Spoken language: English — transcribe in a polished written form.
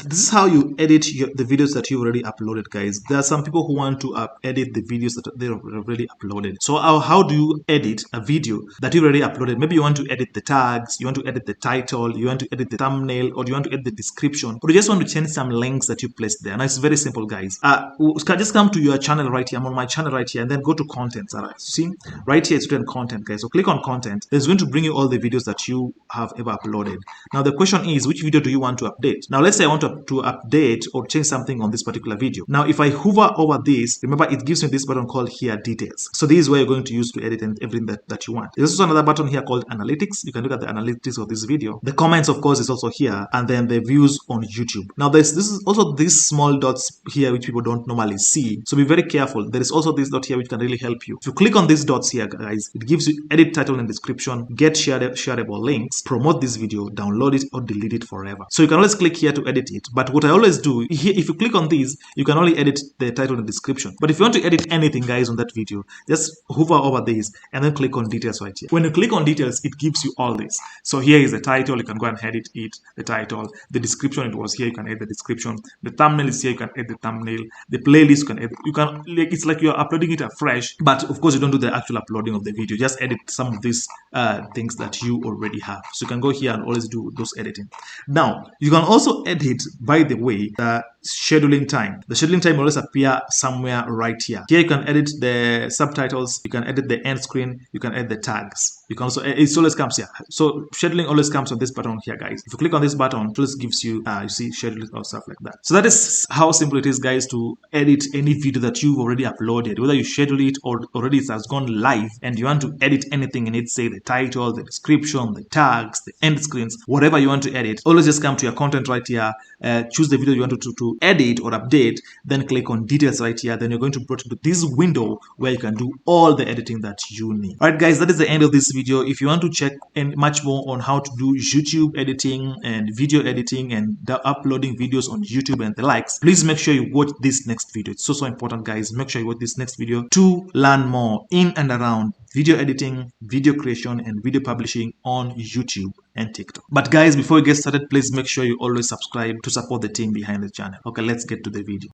this is how you edit the videos that you already uploaded, guys. There are some people who want to edit the videos that they already uploaded. So how do you edit a video that you already uploaded? Maybe you want to edit the tags, you want to edit the title, you want to edit the thumbnail, or you want to edit the description, or you just want to change some links that you placed there. Now it's very simple, guys. Just come to your channel right here. I'm on my channel right here, and then go to content. All right, see right here it's written content, guys. So click on content. It's going to bring you all the videos that you have ever uploaded. Now the question is, which video do you want to update? Now let's say I want to update or change something on this particular video. Now if I hover over this, remember it gives me this button called here details. So this is where you're going to use to edit and everything that you want. There's also another button here called analytics. You can look at the analytics of this video. The comments, of course, is also here, and then the views on YouTube. Now this is also these small dots here which people don't normally see. So be very careful. There is also this dot here which can really help you. If you click on these dots here, guys, it gives you edit title and description, get shareable links, promote this video, download it, or delete it forever. So you can always click here to edit it. But what I always do here, if you click on these, you can only edit the title and description. But if you want to edit anything, guys, on that video, just hover over this and then click on details right here. When you click on details, it gives you all this. So here is the title. You can go and edit it, the title. The description, it was here. You can edit the description. The thumbnail is here. You can edit the thumbnail. The playlist, you can edit. You can, like, it's like you're uploading it afresh, but of course you don't do the actual uploading of the video. Just edit some of these things that you already have. So you can go here and always do those editing. Now you can also edit, by the way, the scheduling time. The scheduling time will always appear somewhere right here. Here you can edit the subtitles, you can edit the end screen, you can edit the tags. You can also, it always comes here. So scheduling always comes on this button here, guys. If you click on this button, it always gives you, you see, scheduling or stuff like that. So that is how simple it is, guys, to edit any video that you've already uploaded, whether you schedule it or already it has gone live and you want to edit anything in it, say the title, the description, the tags, the end screens, whatever you want to edit, always just come to your content right here, choose the video you want to edit or update, then click on details right here. Then you're going to be brought into this window where you can do all the editing that you need. All right, guys, that is the end of this video. If you want to check much more on how to do YouTube editing and video editing and uploading videos on YouTube and the likes, please make sure you watch this next video. It's so important, guys. Make sure you watch this next video to learn more in and around video editing, video creation, and video publishing on YouTube and TikTok. But guys, before we get started, please make sure you always subscribe to support the team behind the channel. Okay, let's get to the video.